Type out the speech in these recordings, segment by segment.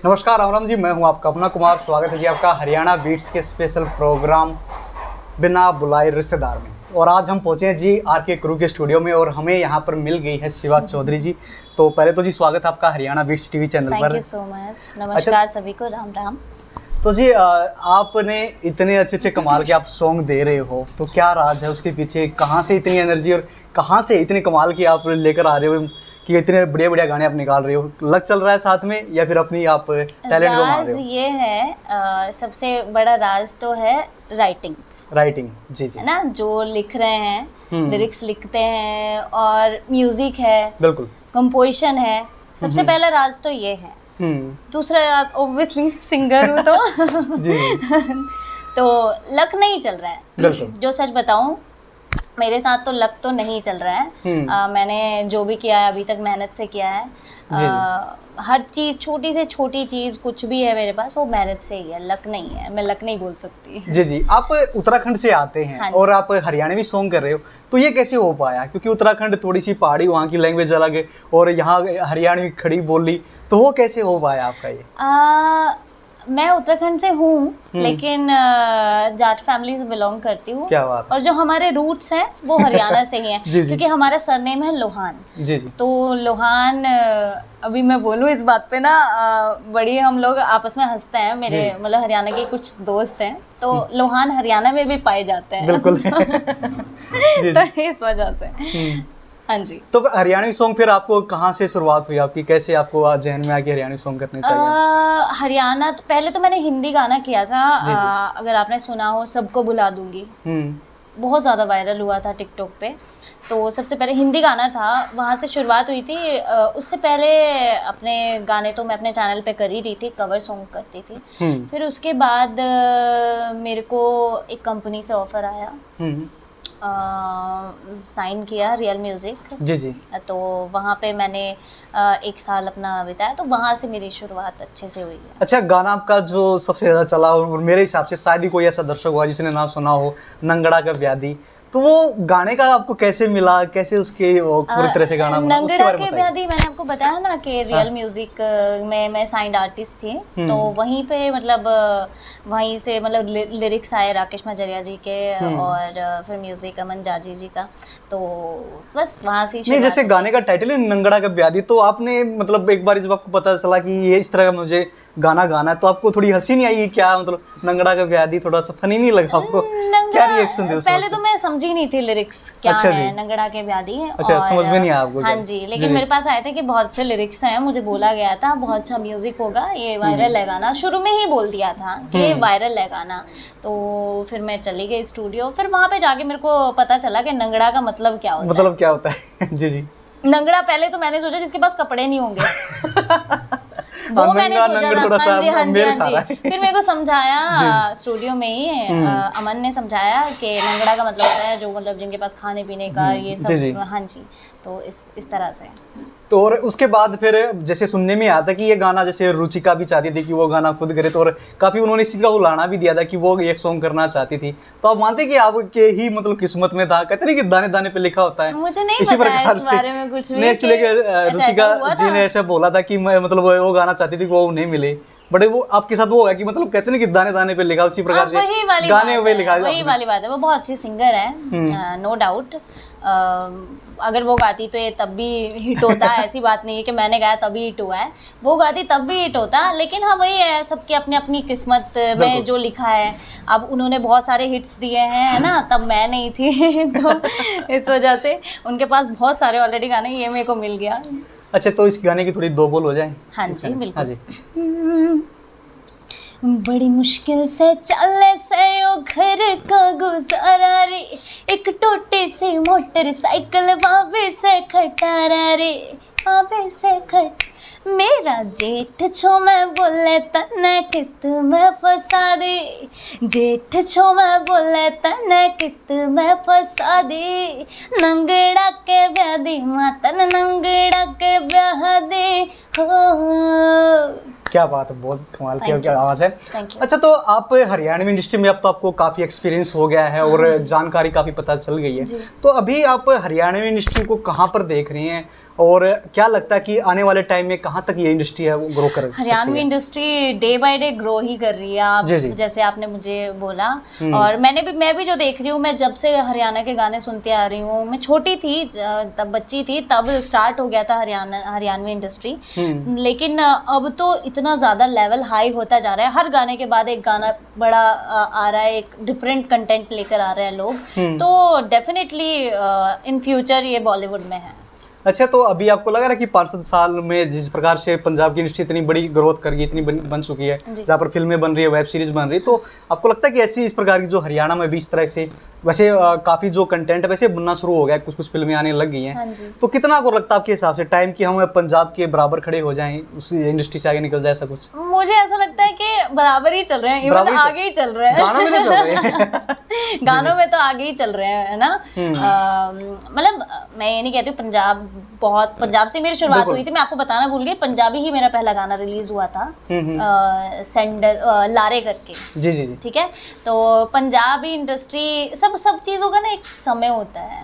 नमस्कार राम राम जी, मैं हूं आपका अपना कुमार। स्वागत है जी आपका हरियाणा बीट्स के स्पेशल प्रोग्राम बिना बुलाए रिश्तेदार में। और आज हम पहुंचे हैं जी आर के क्रू के स्टूडियो में और हमें यहां पर मिल गई है शिवा चौधरी जी। तो पहले तो जी स्वागत है आपका हरियाणा बीट्स टीवी चैनल पर। Thank you so much. नमस्कार सभी को, राम राम। तो जी आपने इतने अच्छे अच्छे कमाल के आप सॉन्ग दे रहे हो, तो क्या राज है उसके पीछे? कहाँ से इतनी एनर्जी और कहाँ से इतने कमाल की आप लेकर आ रहे हो कि इतने बढ़िया बढ़िया गाने आप निकाल रहे हो? लग चल रहा है साथ में या फिर अपनी आप टैलेंट को मार रहे हो? ये है सबसे बड़ा राज तो है राइटिंग जी जी, है ना। जो लिख रहे हैं, लिरिक्स लिखते हैं और म्यूजिक है, बिल्कुल कंपोजिशन है। सबसे पहला राज तो ये है। दूसरा ऑब्वियसली सिंगर हूँ तो जी तो लक नहीं चल रहा है। जो सच बताऊं, मेरे साथ तो लक तो नहीं चल रहा है। मैंने जो भी किया है अभी तक मेहनत से किया है। हर चीज, छोटी से छोटी चीज कुछ भी है मेरे पास, वो मेहनत से ही है, लक नहीं है। मैं लक नहीं बोल सकती। जी जी, आप उत्तराखंड से आते हैं। हाँ, और आप हरियाणवी सॉन्ग कर रहे हो, तो ये कैसे हो पाया? क्योंकि उत्तराखंड थोड़ी सी पहाड़ी, वहाँ की लैंग्वेज अलग है और यहाँ हरियाणवी खड़ी बोली, तो वो कैसे हो पाया आपका ये? मैं उत्तराखंड से हूँ, लेकिन जाट फैमिली से बिलोंग करती हूँ। क्या बात है। और जो हमारे रूट्स हैं वो हरियाणा से ही हैं। क्योंकि हमारा सरनेम है लोहान। जी जी। तो लोहान, अभी मैं बोलूँ इस बात पे ना, बड़ी हम लोग आपस में हंसते हैं। मेरे मतलब हरियाणा के कुछ दोस्त हैं, तो लोहान हरियाणा में भी पाए जाते हैं। बिल्कुल तो इस वजह से। हाँ जी। तो हरियाणवी सॉन्ग फिर आपको कहाँ से शुरुआत हुई आपकी? कैसे आपको जहन में आ कि हरियाणवी सॉन्ग करने चाहिए? हरियाणा तो पहले तो मैंने हिंदी गाना किया था। अगर आपने सुना हो, सबको भुला दूंगी, बहुत ज़्यादा वायरल हुआ था टिकटॉक पे। तो सबसे पहले हिंदी गाना था, वहाँ से शुरुआत हुई थी। उससे पहले अपने गाने तो मैं अपने चैनल पे कर ही रही थी, कवर सॉन्ग करती थी। फिर उसके बाद मेरे को एक कंपनी से ऑफर आया, साइन किया, रियल म्यूजिक। जी जी। तो वहाँ पे मैंने 1 साल अपना बिताया, तो वहाँ से मेरी शुरुआत अच्छे से हुई है। अच्छा, गाना आपका जो सबसे ज़्यादा चला और मेरे हिसाब से शायद ही कोई ऐसा दर्शक हुआ जिसने ना सुना हो, नंगड़ा का ब्यादी, तो वो गाने का आपको कैसे मिला? कैसे उसके पूरी तरह से गाना बना? उसके बारे में बताइए। ब्यादी मैंने आपको बताया ना कि रियल म्यूजिक में मैं साइंड आर्टिस्ट थी। तो वहीं पे मतलब वहीं से मतलब लिरिक्स आए राकेश मजरिया जी के और फिर म्यूजिक अमन जाजी जी का। तो बस वहाँ से नहीं, जैसे गाने का टाइटल है नंगड़ा का ब्यादी, तो आपने मतलब एक बार जब आपको पता चला कि ये इस तरह का मुझे गाना गाना है, तो आपको थोड़ी हंसी नहीं आई? क्या मतलब नंगड़ा का ब्यादी थोड़ा सा फनी नहीं लगा आपको? क्या रिएक्शन थे? पहले तो मैं समझी नहीं थी लिरिक्स क्या है, नंगड़ा के ब्यादी है। अच्छा, समझ में नहीं आया आपको? हाँ जी, लेकिन मेरे पास आए थे कि बहुत अच्छे लिरिक्स हैं, मुझे बोला गया था बहुत अच्छा म्यूजिक होगा, ये वायरल है गाना। शुरू में ही बोल दिया था कि ये वायरल है गाना। तो फिर मैं चली गई स्टूडियो। फिर वहाँ पे जाके मेरे को पता चला कि नंगड़ा का मतलब क्या होता है। मतलब क्या होता है? जी जी। नंगड़ा, पहले तो मैंने सोचा जिसके पास कपड़े नहीं होंगे वो मैंने सोचा था। हाँ जी हाँ जी हाँ जी। फिर मेरे को समझाया स्टूडियो में ही, अमन ने समझाया कि नंगड़ा का मतलब होता है जो मतलब जिनके पास खाने पीने का ये सब। हाँ जी, तो इस तरह से। तो और उसके बाद फिर जैसे सुनने में आता कि ये गाना जैसे रुचिका भी चाहती थी कि वो गाना खुद करे, तो और काफी उन्होंने इस चीज का उलाना भी दिया था कि वो एक सॉन्ग करना चाहती थी। तो आप मानते कि आपके ही मतलब किस्मत में था? कहते नहीं कि दाने दाने पे लिखा होता है। मुझे नहीं पता इस बारे में कुछ भी। एक्चुअली रुचिका जी ने ऐसा बोला था कि मैं मतलब वो गाना चाहती थी, वो नहीं मिले। बट वो आपके साथ वो होगा कि मतलब कहते नहीं कि दाने दाने पे लिखा, उसी प्रकार से गाने में लिखा। वही वाली बात है। वो बहुत अच्छी सिंगर है, नो डाउट। अगर वो गाती तो ये तब भी हिट होता। ऐसी बात नहीं है कि मैंने गाया तभी हिट हुआ है, वो गाती तब भी हिट होता। लेकिन हाँ, वही है, सबकी अपनी अपनी किस्मत में जो लिखा है। अब उन्होंने बहुत सारे हिट्स दिए हैं, है ना, तब मैं नहीं थी तो इस वजह से उनके पास बहुत सारे ऑलरेडी गाने, ये मेरे को मिल गया। अच्छा, तो इस गाने की थोड़ी 2 बोल हो जाए? हाँ जी बिल्कुल। हाँ जी। बड़ी मुश्किल से चले से ओ घर का गुजारा रे, एक टोटे से मोटरसाइकिल बाबे से खटारा रे, बाबे से खट। मेरा जेठ छो मैं बोले तने कित में फंसा दे, जेठ छो मैं बोले तने कित में फंसा दे। नंगड़ा के ब्यादी मातन नंगड़ा के ब्याह दे हो। क्या बात है, बहुत कमाल की Thank you. आवाज़ है। Thank you. अच्छा, तो आप हरियाणवी इंडस्ट्री में अब तो आपको काफ़ी एक्सपीरियंस हो गया है और जानकारी काफ़ी पता चल गई है, जी। तो अभी आप हरियाणवी इंडस्ट्री को कहाँ पर देख रही हैं और क्या लगता है कि आने वाले टाइम में कहाँ तक ये इंडस्ट्री है वो ग्रो कर सकती हरियाणवी है? Industry day by day grow ही कर रही है। आप जी, जी। जैसे आपने मुझे बोला, और मैं भी जो देख रही हूँ, मैं जब से हरियाणा के गाने सुनते आ रही हूँ, मैं छोटी थी तब, बच्ची थी तब स्टार्ट हो गया था हरियाणवी इंडस्ट्री। लेकिन अब तो इतना ज़्यादा लेवल हाई होता जा रहा है, हर गाने के बाद एक गाना बड़ा आ रहा है, एक डिफरेंट कंटेंट लेकर आ रहे हैं लोग। तो डेफिनेटली इन फ्यूचर ये बॉलीवुड में है। अच्छा, तो अभी आपको लग रहा है कि 5-7 साल में जिस प्रकार से पंजाब की इंडस्ट्री इतनी बड़ी ग्रोथ कर गई, इतनी बन चुकी है, जहाँ पर फिल्में बन रही है, वेब सीरीज बन रही है, तो आपको लगता है कि ऐसी इस प्रकार की जो हरियाणा में भी इस तरह से वैसे काफ़ी जो कंटेंट है वैसे बनना शुरू हो गया है, कुछ फिल्में आने लग गई हैं, हाँ जी। तो कितना आपको लगता है आपके हिसाब से टाइम कि हम पंजाब के बराबर खड़े हो जाएं, उस इंडस्ट्री से आगे निकल जाए, ऐसा कुछ? मुझे ऐसा लगता है कि बराबर ही चल रहे हैं, इवन आगे ही चल रहे हैं। गानों में तो चल रहे हैं गानों में तो आगे ही चल रहे हैं, है ना। मतलब मैं ये नहीं कहती हूँ पंजाब से मेरी शुरुआत हुई थी, मैं आपको बताना भूल गई, पंजाबी ही मेरा पहला गाना रिलीज हुआ था, सैंडल लारे करके। जी जी जी। ठीक है, तो पंजाबी इंडस्ट्री सब चीजों का ना एक समय होता है,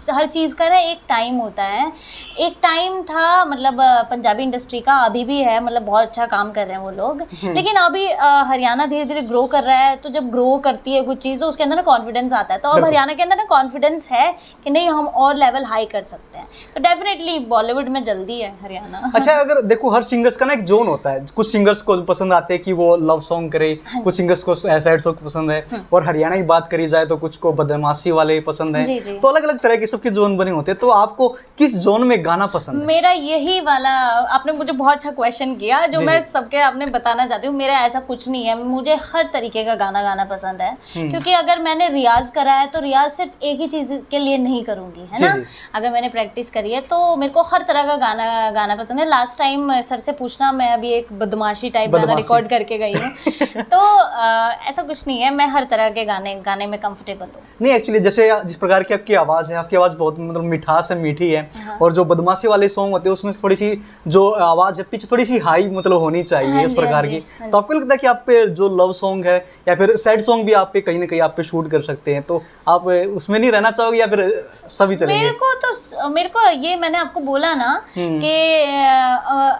हर चीज का ना एक टाइम होता है। एक टाइम था, मतलब पंजाबी इंडस्ट्री का, अभी भी है, मतलब बहुत अच्छा काम कर रहे हैं वो लोग। लेकिन अभी हरियाणा धीरे धीरे ग्रो कर रहा है, तो जब ग्रो करती है कुछ चीज तो उसके अंदर ना कॉन्फिडेंस आता है। तो अब हरियाणा के अंदर ना कॉन्फिडेंस है कि नहीं, हम और लेवल हाई कर सकते हैं, तो डेफिनेटली बॉलीवुड में जल्दी है हरियाणा। अच्छा, अगर देखो हर सिंगर्स का ना एक जोन होता है, कुछ सिंगर्स को पसंद आते हैं कि वो लव सॉन्ग करे, कुछ सिंगर्स को सैड सॉन्ग पसंद है, और हरियाणा की बात करी जाए तो कुछ को बदमाशी वाले पसंद है, तो अलग अलग तरह के सबके जोन बने होते हैं। तो आपको किस जोन में गाना पसंद है? मेरा यही वाला, आपने मुझे बहुत अच्छा क्वेश्चन किया, जो मैं सबके आपने बताना चाहती हूँ। मेरा ऐसा कुछ नहीं है, मुझे हर तरीके का गाना गाना पसंद है, क्योंकि अगर मैंने रियाज करा है तो रियाज सिर्फ एक ही चीज के लिए नहीं करूंगी, है ना। अगर मैंने प्रैक्टिस करी है तो मेरे को हर तरह का गाना गाना पसंद है। लास्ट टाइम सर से पूछना, मैं अभी एक बदमाशी टाइप गाना रिकॉर्ड करके गई हूँ। तो ऐसा कुछ नहीं है, मैं हर तरह के गाने में कंफर्टेबल हूँ। नहीं, एक्चुअली जैसे जिस प्रकार की आपकी आवाज़ है, आपकी आवाज़ बहुत मतलब मिठास है, मीठी है, और जो बदमाशी वाले सॉन्ग होते हैं उसमें थोड़ी सी जो आवाज़ है पिच थोड़ी सी हाई मतलब होनी चाहिए, इस प्रकार की। तो आपको लगता है कि आप पे जो लव सॉन्ग है या फिर सैड सॉन्ग भी आप पे कहीं ना कहीं आप पे शूट कर सकते हैं, तो आप उसमें नहीं रहना चाहोगे या फिर सभी चलेंगे? मेरे को ये मैंने आपको बोला ना कि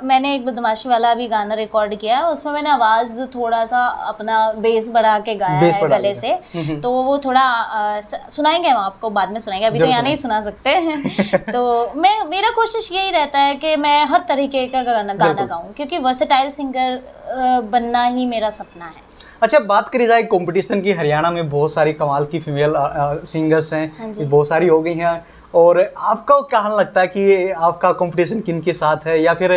मैंने एक बदमाशी वाला भी गाना रिकॉर्ड किया है, उसमें मैंने आवाज थोड़ा सा अपना बेस बढ़ा के गाया है गले से, तो वो थोड़ा सुनाएंगे, हम आपको बाद में सुनाएंगे, अभी तो यहाँ नहीं सुना सकते हैं। तो मेरा कोशिश यही रहता है कि मैं हर तरीके का गाना गाऊं, क्योंकि वर्सेटाइल सिंगर बनना ही मेरा सपना है। अच्छा, बात करी जाए कंपटीशन की, हरियाणा में बहुत सारी कमाल की फीमेल सिंगर्स हैं, बहुत सारी हो गई हैं, और आपका क्या लगता है कि आपका कंपटीशन किन के साथ है, या फिर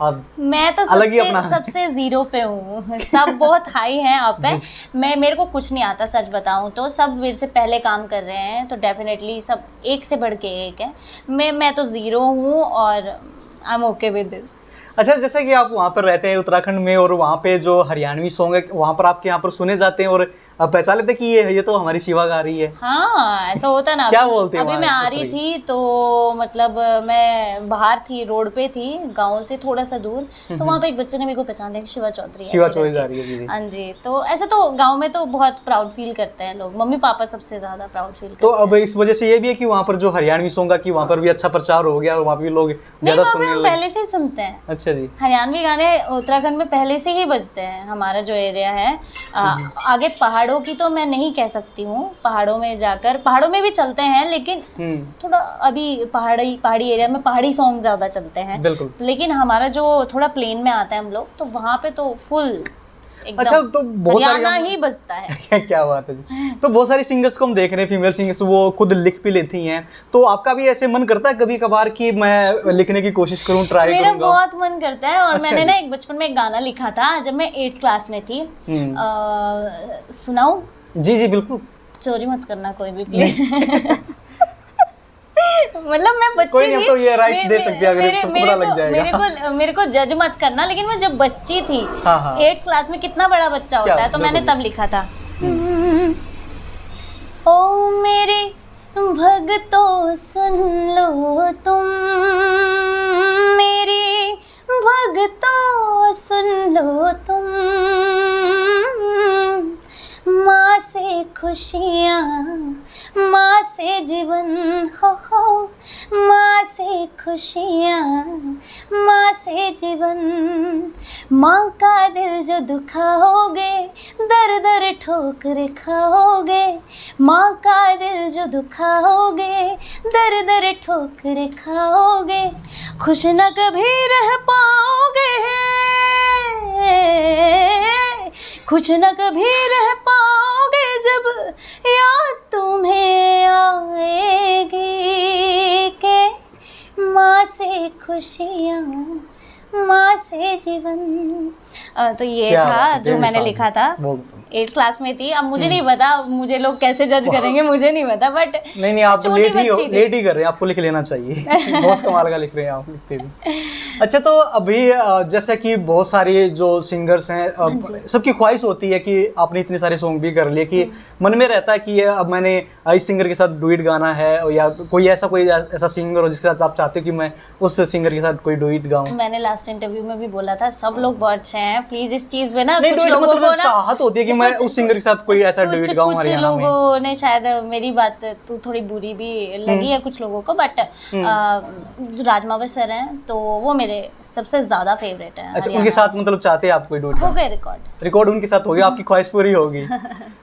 मैं तो सबसे जीरो पे हूँ, सब बहुत हाई हैं आप पे। मेरे को कुछ नहीं आता, सच बताऊँ तो सब मेरे से पहले काम कर रहे हैं, तो डेफिनेटली सब एक से बढ़ के एक है। मैं तो जीरो हूँ और I am okay with this. अच्छा, जैसे कि आप वहाँ पर रहते हैं उत्तराखंड में, और वहाँ पे जो हरियाणवी सॉन्ग है वहाँ पर आपके यहाँ पर सुने जाते हैं, और आप पहचान लेते कि ये तो हमारी शिवा गा रही है? हाँ, ऐसा होता है ना। क्या बोलते हैं? अभी मैं आ रही थी तो मतलब मैं बाहर थी, रोड पे थी, गांव से थोड़ा सा दूर, तो वहाँ पे एक बच्चे ने मेरे को पहचान लिया, शिवा चौधरी जा रही है। हाँ जी, तो ऐसे तो गाँव में तो बहुत प्राउड फील करते हैं लोग, मम्मी पापा सबसे ज्यादा प्राउड फील करते हैं। तो अब इस वजह से ये भी है कि वहाँ पर जो हरियाणवी सॉन्ग का कि वहाँ पर भी अच्छा प्रचार हो गया और वहाँ भी लोग ज्यादा सुनने लगे? पहले से ही सुनते हैं। अच्छा जी। हरियाणवी गाने उत्तराखंड में पहले से ही बजते हैं, हमारा जो एरिया है। आगे पहाड़ों की तो मैं नहीं कह सकती हूँ, पहाड़ों में जाकर, पहाड़ों में भी चलते हैं, लेकिन थोड़ा अभी पहाड़ी एरिया में पहाड़ी सॉन्ग ज्यादा चलते हैं। बिल्कुल। लेकिन हमारा जो थोड़ा प्लेन में आता है हम लोग, तो वहाँ पे तो फुल अच्छा, तो बहुत सारी ही बजता है। क्या बात है जी। तो बहुत सारी सिंगर्स को हम देख रहे हैं, फीमेल सिंगर्स, वो खुद लिख भी लेती हैं, तो आपका भी ऐसे मन करता है कभी कभार कि मैं लिखने की कोशिश करूं, ट्राई करूंगा? मेरा बहुत मन करता है, और मैंने ना एक बचपन में एक गाना लिखा था जब मैं 8th क्लास में थी। सुनाऊं? जी जी बिल्कुल, चोरी मत करना कोई भी प्लीज। मतलब मैं बच्ची कोई नहीं, तो ये राइट्स दे सकती है, अगर सबको पता लग जाएगा। मेरे को जज मत करना, लेकिन मैं जब बच्ची थी, 8th क्लास में कितना बड़ा बच्चा होता है, तो मैंने तब लिखा था, ओ मेरे भगतों सुन लो तुम, मेरी भगतों सुन लो तुम, माँ से खुशियाँ, माँ से जीवन, हो माँ से खुशियाँ, माँ से जीवन। माँ का दिल जो दुखाओगे, दर दर ठोकर खाओगे। माँ का दिल जो दुखाओगे, दर दर ठोकर खाओगे। खुश न कभी रह पाओगे, खुश न कभी रह पाओगे जब याद तुम्हें आएगी के माँ से खुशियाँ, माँ से जीवन। तो ये क्या था बात है, जो मैंने बेमिसाल लिखा था। वो तो। 8th क्लास में थी। अब मुझे नहीं पता मुझे लोग कैसे जज करेंगे, मुझे नहीं पता, बट नहीं आप छोटी बच्ची थी। लेट ही कर रहे हैं, आपको लिख लेना चाहिए। बहुत कमाल का लिख रहे हैं आप, लिखते भी। अच्छा, तो अभी जैसा कि बहुत सारे जो सिंगर्स हैं, सबकी ख्वाहिश होती है कि आपने इतने सारे सॉन्ग भी कर लिए कि मन में रहता है कि अब मैंने इस सिंगर के साथ डुएट गाना है, या कोई ऐसा सिंगर हो जिसके साथ आप चाहते हो कि मैं उस सिंगर के साथ कोई डुएट गाऊं। मैंने लास्ट इंटरव्यू में भी बोला था, सब लोग बहुत अच्छे हैं, प्लीज इस चीज पे ना नहीं, कुछ लोगों मतलब को ना चाहत होती है कि मैं उस सिंगर के साथ कोई ऐसा डुएट गाऊं कुछ हरियाणा में। लोगों ने शायद मेरी बात तो थोड़ी बुरी भी लगी है कुछ लोगों को, बट जो राजमावत सर हैं तो वो मेरे सबसे ज्यादा फेवरेट हैं। अच्छा, उनके साथ मतलब चाहते हैं आप कोई डुएट? हो गए रिकॉर्ड उनके साथ हो गया, आपकी ख्वाहिश पूरी होगी।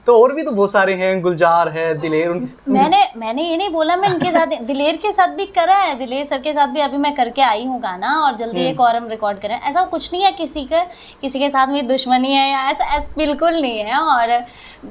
तो और भी तो बहुत सारे हैं, गुलजार है, दिलेर। मैंने ये नहीं बोला मैं इनके साथ, दिलेर के साथ भी करा है, दिलेर सर के साथ भी अभी मैं करके आई हूँ गाना, और जल्दी एक और हम रिकॉर्ड करें। ऐसा कुछ नहीं है किसी के साथ मेरी दुश्मनी है या ऐसा बिल्कुल नहीं है। और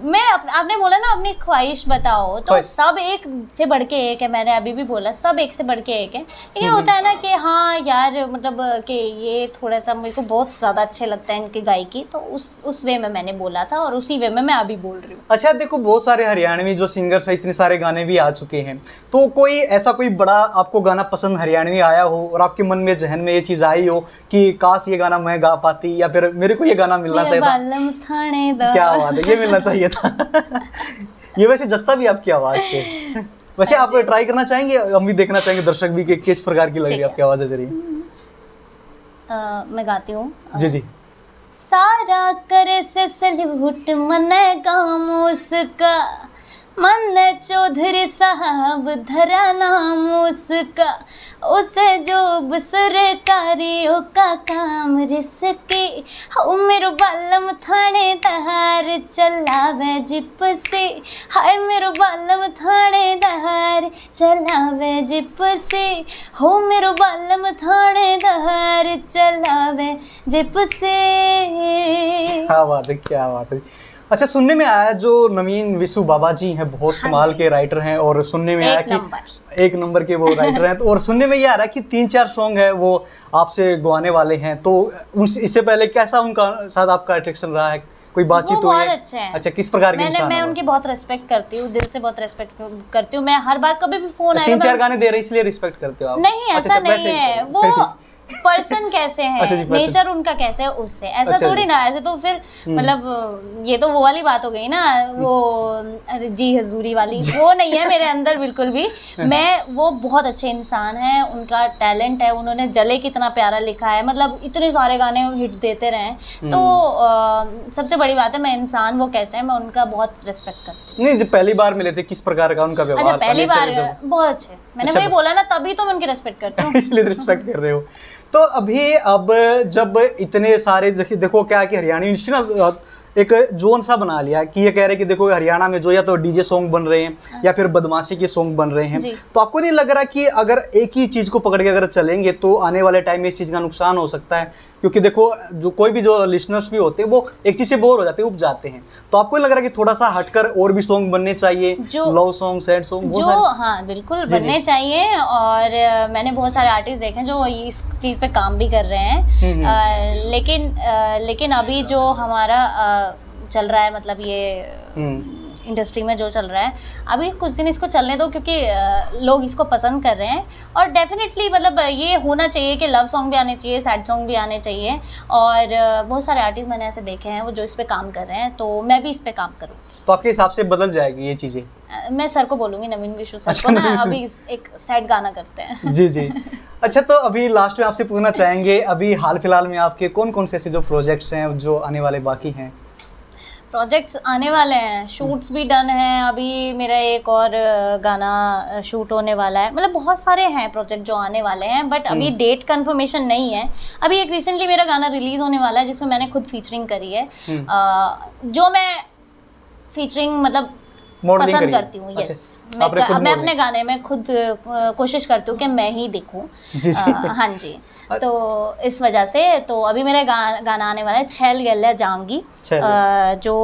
मैं आपने बोला ना अपनी ख्वाहिश बताओ, तो सब एक से बढ़ के एक है। मैंने अभी भी बोला सब एक से बढ़ के एक है, लेकिन होता है ना कि हाँ यार मतलब कि ये थोड़ा सा मेरे को बहुत ज़्यादा अच्छे लगता है इनकी गायकी, तो उस वे में मैंने बोला था और उसी वे में मैं अभी बोल रही हूँ। अच्छा, देखो बहुत सारे हरियाणवी जो सिंगर्स हैं, इतने सारे गाने भी आ चुके हैं, तो कोई ऐसा कोई बड़ा आपको गाना पसंद हरियाणवी आया हो और आपके मन में जहन में ये चीज़ आई हो कि काश ये गाना मैं गा पाती, या फिर मेरे को ये गाना मिलना चाहिए था? क्या बात है, ये मिलना चाहिए था। ये वैसे जस्ता भी आपकी आवाज़ पे। वैसे आप ट्राई करना चाहेंगे? हम भी देखना चाहेंगे, दर्शक भी, कि किस प्रकार की लग रही है आपकी आवाज़ जरिए। मैं गाती हूँ। जी जी। सारा करे से सलूट मन गाम उसका, मन चौधरी साहब धरा नाम उसका, उसे जो सरकारियों का काम रिसके, हो मेरो बालम थानेदार चलावे जिप से, हाय मेरो बालम थानेदार चलावे जिप से, हो मेरो बालम थानेदार चलावे जिप से। क्या बात है, क्या बात है। अच्छा, सुनने में आया जो नवीन विशु बाबा जी हैं, बहुत कमाल के राइटर हैं, और सुनने में आया कि 1 नंबर के वो राइटर हैं, तो और सुनने में ये आ रहा है कि 3-4 सॉन्ग है वो आपसे गवाने वाले हैं, तो इससे पहले कैसा उनका साथ आपका अट्रैक्शन रहा है? कोई बातचीत हुई है? अच्छे हैं। अच्छा, किस प्रकार के इंसान हैं? मैं उनकी बहुत रिस्पेक्ट करती हूँ, दिल से बहुत रिस्पेक्ट करती हूँ। मैं हर बार कभी भी फोन आएगा 3-4 गाने दे रहे इसलिए रिस्पेक्ट करते हो आप? नहीं, ऐसा नहीं है, वो पर्सन कैसे है, नेचर उनका कैसे है उससे, ऐसा थोड़ी ना। ऐसे तो फिर मतलब ये तो वो वाली बात हो गई ना, वो अरे जी हजूरी वाली, वो नहीं है मेरे अंदर बिल्कुल भी। वो बहुत अच्छे इंसान हैं, उनका टैलेंट है, उन्होंने जले कितना प्यारा लिखा है, मतलब इतने सारे गाने हिट देते रहे। तो सबसे बड़ी बात है, मैं इंसान वो कैसे है, मैं उनका बहुत रिस्पेक्ट करती हूँ। नहीं, जब पहली बार मिले थे किस प्रकार का उनका व्यवहार? अच्छा, पहली बार बहुत अच्छे, मैंने वही बोला ना, तभी तो मैं उनकी रिस्पेक्ट करती हूँ। इसलिए रिस्पेक्ट कर रहे हो। तो अभी अब जब इतने सारे देखो क्या है कि हरियाणा इंडस्ट्री ना एक जोन सा बना लिया कि ये कह रहे हैं कि देखो हरियाणा में जो या तो डीजे सॉन्ग बन रहे हैं या फिर बदमाशी के सॉन्ग बन रहे हैं, तो आपको नहीं लग रहा कि अगर एक ही चीज़ को पकड़ के अगर चलेंगे तो आने वाले टाइम में इस चीज़ का नुकसान हो सकता है? क्योंकि देखो जो कोई भी जो लिसनर्स भी होते हैं वो एक चीज़ से बोर हो जाते हैं, उब जाते हैं, तो आपको लग रहा है कि थोड़ा सा हटकर और भी सॉन्ग बनने चाहिए, लव सॉन्ग, सैड सॉन्ग, जो हाँ बिल्कुल बनने चाहिए। और मैंने बहुत सारे आर्टिस्ट देखे हैं जो इस चीज़ पे काम भी कर रहे हैं, लेकिन अभी जो हमारा चल रहा है, मतलब ये इंडस्ट्री में जो चल रहा है, अभी कुछ दिन इसको चलने दो, क्योंकि लोग इसको पसंद कर रहे हैं। और डेफिनेटली मतलब ये होना चाहिए कि लव सॉन्ग भी आने चाहिए, सैड सॉन्ग भी आने चाहिए। और बहुत सारे आर्टिस्ट मैंने ऐसे देखे हैं वो जो इस पे काम कर रहे हैं, तो मैं भी इस पे काम करूँ। तो आपके हिसाब से बदल जाएगी ये चीज़ें? मैं सर को बोलूँगी, नवीन विशु सर अच्छा, को ना, नवीन विशु। अभी एक सैड गाना करते हैं। जी जी। अच्छा, तो अभी लास्ट में आपसे पूछना चाहेंगे, अभी हाल फिलहाल में आपके कौन कौन से ऐसे जो प्रोजेक्ट्स हैं जो आने वाले बाकी हैं? प्रोजेक्ट्स आने वाले हैं, शूट्स भी डन हैं, अभी मेरा एक और गाना शूट होने वाला है। मतलब बहुत सारे हैं प्रोजेक्ट जो आने वाले हैं, बट अभी डेट कंफर्मेशन नहीं है। अभी एक रिसेंटली मेरा गाना रिलीज होने वाला है जिसमें मैंने खुद फीचरिंग करी है, जो मैं फीचरिंग मतलब मॉडलिंग पसंद करिए? करती हूँ। अच्छा, यस, आपने खुद मैं modeling? अपने गाने में खुद कोशिश करती हूँ कि मैं ही दिखूँ। जी जी। हाँ जी, तो इस वजह से तो अभी मेरा गाना आने वाला है छैल गल्ला जाऊंगी, जो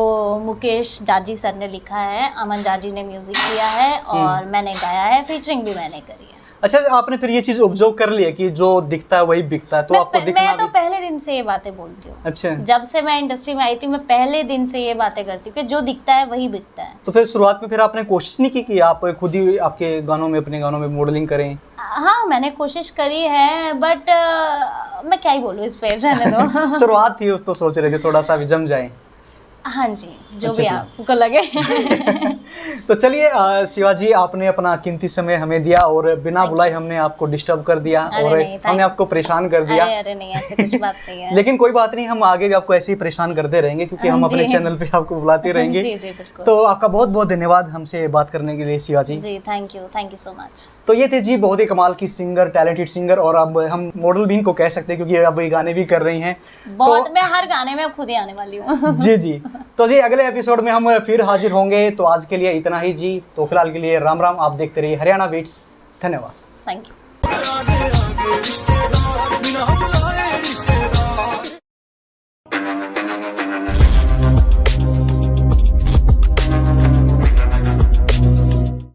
मुकेश जाजी सर ने लिखा है, अमन जाजी ने म्यूजिक किया है और मैंने गाया है, फीचरिंग भी मैंने करी है। अच्छा, आपने फिर ये चीज ऑब्जर्व कर लिया कि जो दिखता है वही बिकता है, तो आपको दिखना मैं तो भी... पहले दिन से ये बातें बोलती हूँ। अच्छा, जब से मैं इंडस्ट्री में आई थी मैं पहले दिन से ये बातें करती हूँ कि जो दिखता है वही बिकता है। तो फिर शुरुआत में फिर आपने कोशिश नहीं की कि आप खुद ही आपके गानों में, अपने गानों में मॉडलिंग करें? हाँ, मैंने कोशिश करी है, बट मैं क्या ही बोलूँ इस पे, रहने दो। शुरुआत थी, उस तो सोच रहे थे थोड़ा सा भी जम जाए। हाँ जी, जो अच्छा भी जी। आपको लगे। तो चलिए शिवाजी, आपने अपना कीमती समय हमें दिया और बिना बुलाए हमने आपको डिस्टर्ब कर दिया अरे और नहीं, हमने आपको परेशान कर दिया। अरे नहीं, ऐसे कुछ बात नहीं है। लेकिन कोई बात नहीं, हम आगे भी आपको ऐसे ही परेशान करते रहेंगे क्योंकि हम अपने जी। चैनल पे आपको बुलाते रहेंगे। जी जी बिल्कुल। तो आपका बहुत बहुत धन्यवाद हमसे बात करने के लिए शिवाजी। जी थैंक यू सो मच। तो ये थे जी बहुत ही कमाल की सिंगर, टैलेंटेड सिंगर, और अब हम मॉडल भी इनको कह सकते हैं क्योंकि अब ये गाने भी कर रही हैं। बहुत, मैं हर गाने में अब खुद ही आने वाली हूँ। जी जी। तो जी अगले एपिसोड में हम फिर हाजिर होंगे। तो आज के लिए इतना ही जी। तो फिलहाल के लिए राम राम। आप देखते रहिए हरियाणा बीट्स। धन्यवाद। Thank you.